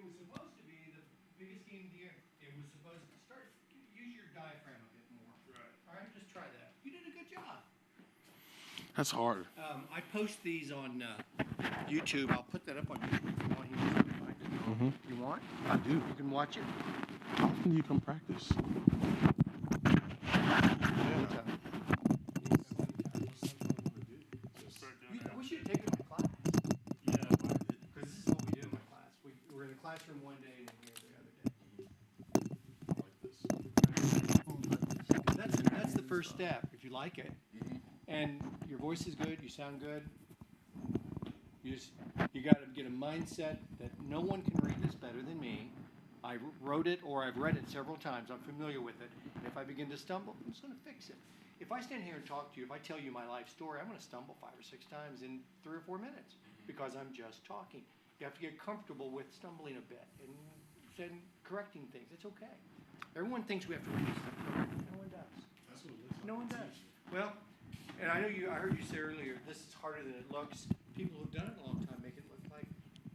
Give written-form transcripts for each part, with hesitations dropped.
was supposed to be the biggest game of the year. It was supposed to use your diaphragm a bit more. Right. All right, just try that. You did a good job. That's hard. I post these on YouTube. I'll put that up on YouTube if you want. You want? I do. You can watch it. How often do you come practice? I wish you'd taken my class. Yeah, Because this is what we do in my class. We're in the classroom one day and then here the other day. That's the first step. If you like it, and your voice is good, you sound good. You got to get a mindset that no one can read this better than me. I wrote it or I've read it several times. I'm familiar with it. And if I begin to stumble, I'm just going to fix it. If I stand here and talk to you, if I tell you my life story, I'm going to stumble 5 or 6 times in 3 or 4 minutes because I'm just talking. You have to get comfortable with stumbling a bit and then correcting things. It's okay. Everyone thinks we have to read this stuff correct. No one does. No one does. Well, and I heard you say earlier, this is harder than it looks. People who've done it a long time make it look like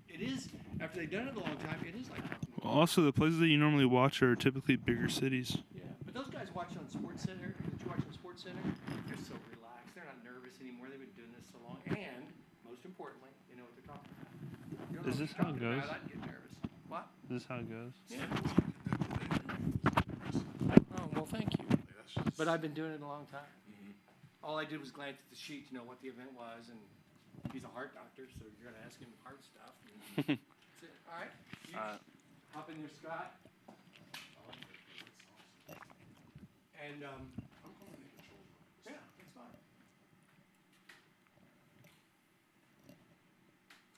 it is. After they've done it a long time, it is like talking. Also, the places that you normally watch are typically bigger cities. Yeah, but those guys watch on Sports Center. That you watch on Sports Center, they're so relaxed. They're not nervous anymore. They've been doing this so long, and most importantly, they know what they're talking about. You don't know Is what this you're how it talking goes? about, I'd get nervous. What? Is this how it goes? Yeah. Oh well, thank you. But I've been doing it a long time. All I did was glance at the sheet to know what the event was, and he's a heart doctor, so you're going to ask him heart stuff. That's it. All right? You hop in there, Scott. And, yeah, that's fine.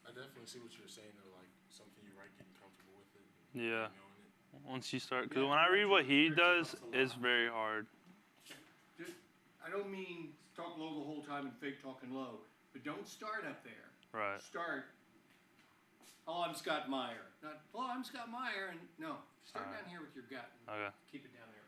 I definitely see what you're saying, though, like something you write, getting comfortable with it. Yeah. Knowing it. Once you start, because when I read what he does, it's very hard. I don't mean talk low the whole time and fake talking low, but don't start up there. Right. Start, oh, I'm Scott Meyer. Not, oh, I'm Scott Meyer. And no, start down here with your gut. And Okay. keep it down there a bit.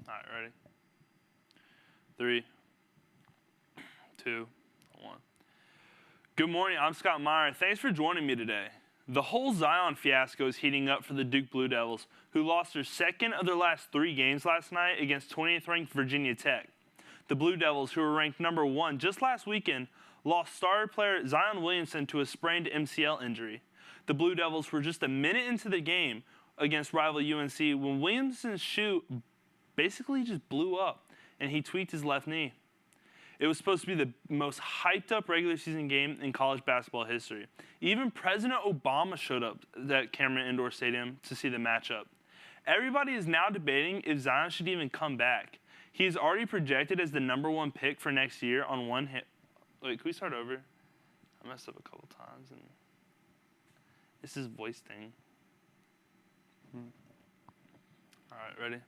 All right, ready? 3, 2, 1. Good morning, I'm Scott Meyer. Thanks for joining me today. The whole Zion fiasco is heating up for the Duke Blue Devils, who lost their second of their last 3 games last night against 20th-ranked Virginia Tech. The Blue Devils, who were ranked number 1 just last weekend, lost star player Zion Williamson to a sprained MCL injury. The Blue Devils were just a minute into the game against rival UNC when Williamson's shoe basically just blew up, and he tweaked his left knee. It was supposed to be the most hyped-up regular season game in college basketball history. Even President Obama showed up at Cameron Indoor Stadium to see the matchup. Everybody is now debating if Zion should even come back. He is already projected as the number 1 pick for next year on one hit. Wait, can we start over? I messed up a couple times, and it's his voice thing. All right, ready?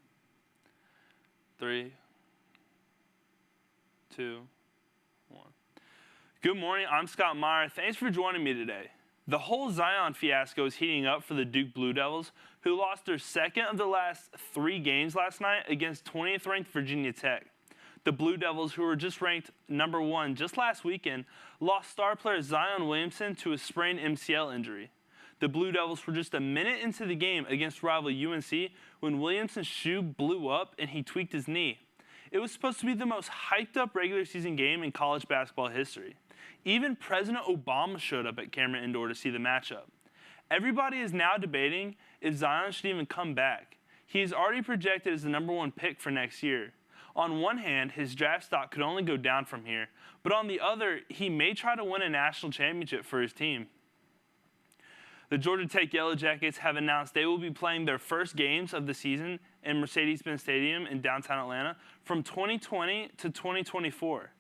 3, 2, 1. Good morning, I'm Scott Meyer. Thanks for joining me today. The whole Zion fiasco is heating up for the Duke Blue Devils, who lost their second of the last 3 games last night against 20th-ranked Virginia Tech. The Blue Devils, who were just ranked number 1 just last weekend, lost star player Zion Williamson to a sprained MCL injury. The Blue Devils were just a minute into the game against rival UNC when Williamson's shoe blew up and he tweaked his knee. It was supposed to be the most hyped-up regular season game in college basketball history. Even President Obama showed up at Cameron Indoor to see the matchup. Everybody is now debating if Zion should even come back. He is already projected as the number 1 pick for next year. On one hand, his draft stock could only go down from here, but on the other, he may try to win a national championship for his team. The Georgia Tech Yellow Jackets have announced they will be playing their first games of the season in Mercedes-Benz Stadium in downtown Atlanta from 2020 to 2024.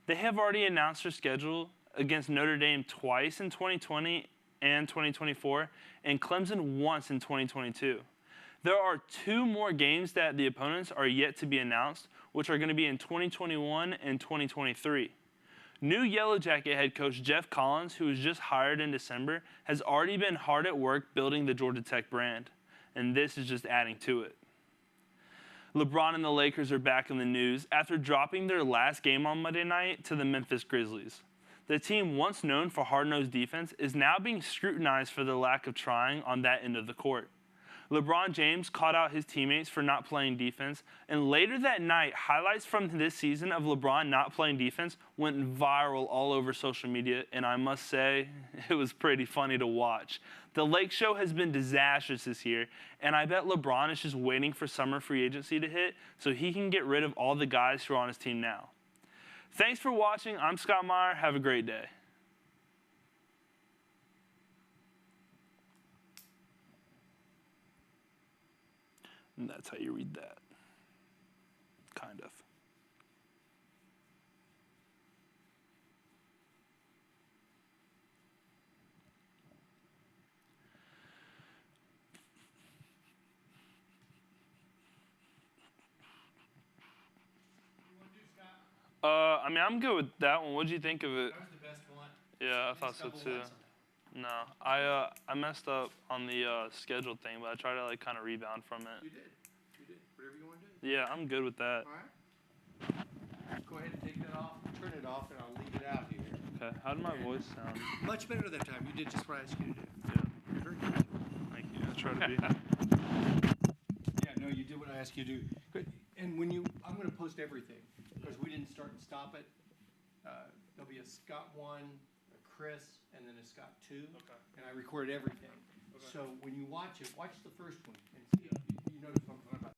They have already announced their schedule against Notre Dame twice in 2020 and 2024, and Clemson once in 2022. There are 2 more games that the opponents are yet to be announced, which are going to be in 2021 and 2023. New Yellow Jacket head coach Jeff Collins, who was just hired in December, has already been hard at work building the Georgia Tech brand, and this is just adding to it. LeBron and the Lakers are back in the news after dropping their last game on Monday night to the Memphis Grizzlies. The team, once known for hard-nosed defense, is now being scrutinized for the lack of trying on that end of the court. LeBron James called out his teammates for not playing defense, and later that night, highlights from this season of LeBron not playing defense went viral all over social media, and I must say, it was pretty funny to watch. The Lake Show has been disastrous this year, and I bet LeBron is just waiting for summer free agency to hit so he can get rid of all the guys who are on his team now. Thanks for watching. I'm Scott Meyer. Have a great day. And that's how you read that. Kind of. I mean, I'm good with that one. What did you think of it? That was the best one. Yeah, I thought so too. No, I messed up on the scheduled thing, but I tried to like kind of rebound from it. You did. Whatever you want to do. Yeah, I'm good with that. All right. Go ahead and take that off. Turn it off, and I'll leave it out here. Okay. How did my voice sound? Much better that time. You did just what I asked you to do. Yeah. You're very good. Thank you. I try to be. Yeah, no, you did what I asked you to do. Good. And when I'm going to post everything because we didn't start and stop it. There'll be a Scott 1, a Chris, and then a Scott 2. Okay. And I recorded everything. Okay. So when you watch it, watch the first one and see